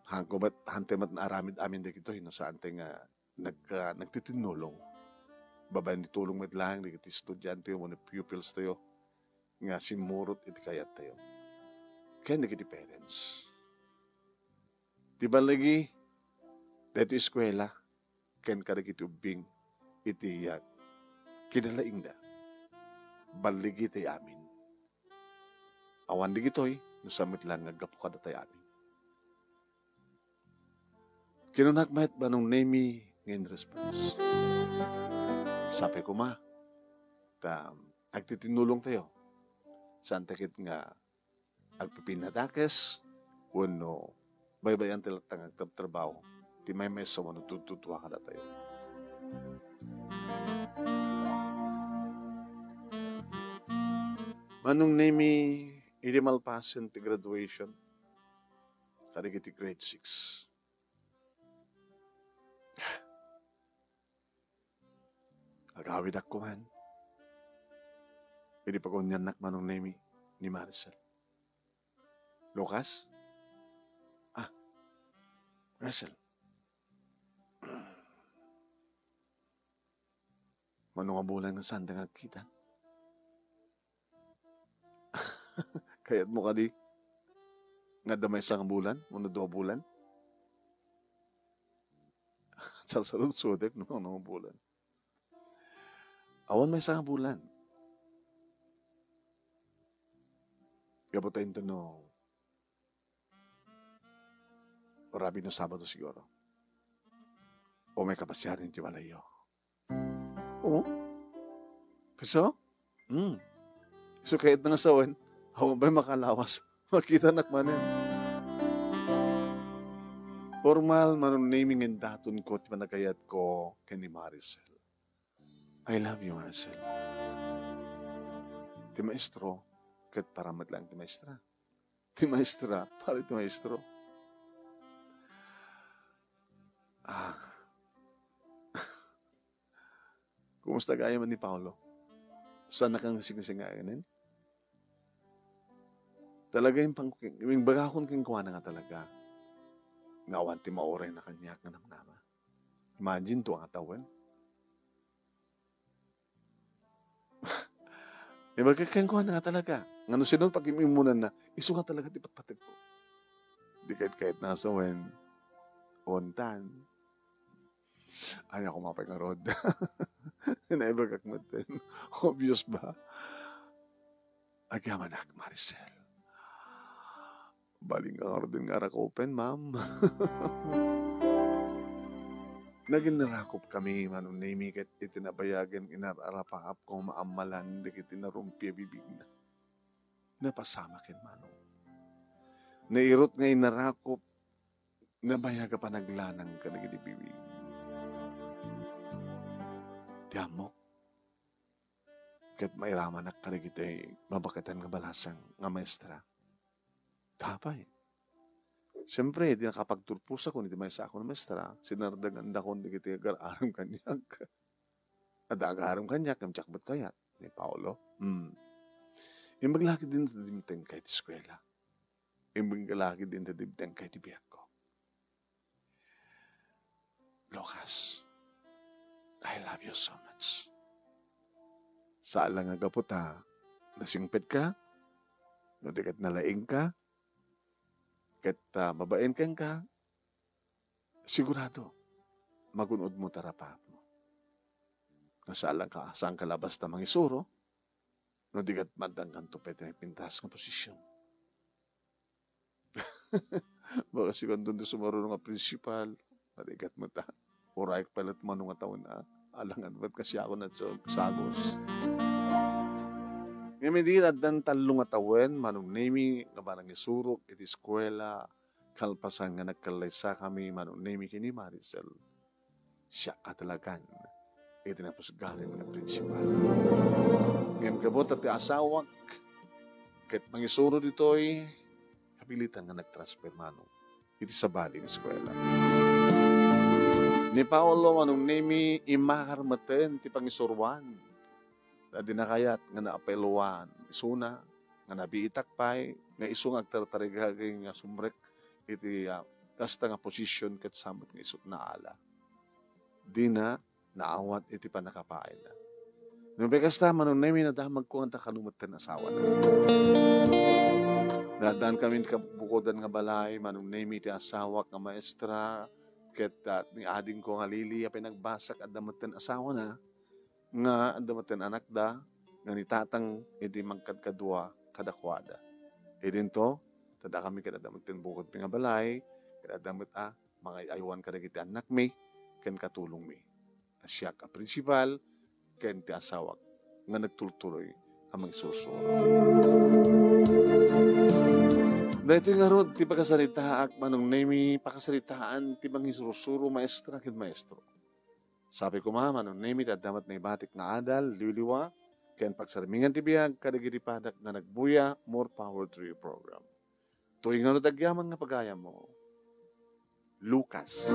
Hantemat na aramid amin de kito, saan tayo nga nagtitinulong. Babayan di tulong met lang, di kiti estudyante mo, ni pupils tayo, nga simurot iti kayat tayo. Kaya di kiti parents. Diba lagi, dito eskwela, ken kada kiti ubing, iti kinalaing na, baligi tayo amin. Awan di kito'y, nusamit lang, nagapo kada tayo amin. Kinunakmat ba nung name ngayon response? Sabi ko agtitinulong tayo. Saan takit nga agpipinatakes, uno, baybayan talatang agtabtrabaho, ti may mesa mo natutuwa ka na tayo. Manong name hindi malpasan ti graduation, karigiti grade 6. Agawid ako man. Hindi pa kunyanak manong name ni Maricel. Lucas? Maricel. Manong ang bulan ng sandang agkita. Kaya't mo ka di. Nga damay isang bulan, muna 2 bulan. Salsalud-sudek noong bulan. Awan may isang bulan. Gabutain to no. Orabi no Sabado siguro. O may kapasyarin ti walayo. Oo. Kaso? So kahit na nasawan, awan ba'y makalawas? Makita nakmanin. Formal manon naming and daton ko ti managayat ko kani Maricel. I love you, Maricel. Ti maestro, kat paramat lang ti maestra. Ti maestra, para ti maestro. Kumusta gaya man ni Paolo? Saan na kang singasingayanin? Talaga yung bagakon king kuha na nga talaga. Ngawan ti maoray na kanyak nga namnama. Imagine to ang atawan. Magkakangkuhan na nga talaga. Nga nung sinun, pag-imimunan na, iso nga talaga ti patpatid ko. Di kahit nasa wen, ontan. Ay, ako mapay nga rod. Naibagakmatin. Obvious ba? Agamanak, Maricel. Baling nga rin nga rak open, ma'am. Naginarakop kami, manong name kat itinabayagan, inararapahap kong maamalan, di kitinarumpia bibig na. Napasama kin, manong. Nairot nga inarakop, nabayaga pa naglanang ka nagidibibig. Tiamok. Kat mairaman na ka nagitay, mabakatan nga balasang nga maestra. Tapay. Siyempre, di nakapagturpusa ko, hindi may sa ako ng maestra, sinardaganda ko, hindi kita agar-aram kanyak. At agar-aram kanyak, kamtsak ba't kayat? Ni Paolo. Yung maglaki din sa dimteng kahit eskwela. Yung maglaki din sa dimteng kahit ibiyak ko. Lucas, I love you so much. Saan lang agapot ha? Nasingpit ka? Nadikat nalaing ka? Kat mabain kang ka, sigurado, magunod mo tarapap mo. Nasaalang ka, saan ka labas na mangisuro, no digat madang kanto pwede na pintas ng posisyon. Baka siya doon sa marunong nga principal, madigat mo ta, uraik palat manong nga taon na, alangan ba't kasi ako na sagos. Ngayon di dan talong atawen, manong nami, nga manang isurok, iti eskwela, kalpasan nga nagkalaysa kami, manong nami kini Maricel. siya katalagan. Iti napusgarin nga prinsipal. Ngayon kabot at asawak, kahit mangisuro dito'y kapilitan nga nagtransfer manong iti sa bali ng eskwela. Ni Paulo anong nemi imaharmaten ti pangisurwan. Dadi na kayat nga naapeluan. Isuna nga nabiitak pay nga isung agtartarigagay nga sumrek iti kasta nga posisyon ket samot nga isut na ala. Di na naawat iti panakapain na. Nung kasta manong nemi nadamag ko ang takalumatan asawa na. Nadaan kami kabukodan nga balay, manong nemi ti asawa nga maestra, ket ni ading ko nga lili pinagbasak at damatan asawa na, nga damatan anak da, nga ni tatang iti magkadkadwa kadakwada. Edin to, tada kami kadadamatan bukod nga balay, kadadamat mga aywan kadagiti anak mi, ken katulong mi. Siya ka prinsipal, ken ti asawa nga nagtultuloy amang susuro. Dahito nga rod, ti pagkasalitaak manong nemi pakasalitaan ti bang isurusuro maestra ken maestro. Sabi ko manong nemi damat na ibatik nga adal, liwliwa, ken pagsarmingan ti biyag kadagiti padak na nagbuya, more power to your program. Tuwing nga no tagyaman nga pagaya mo, Lucas.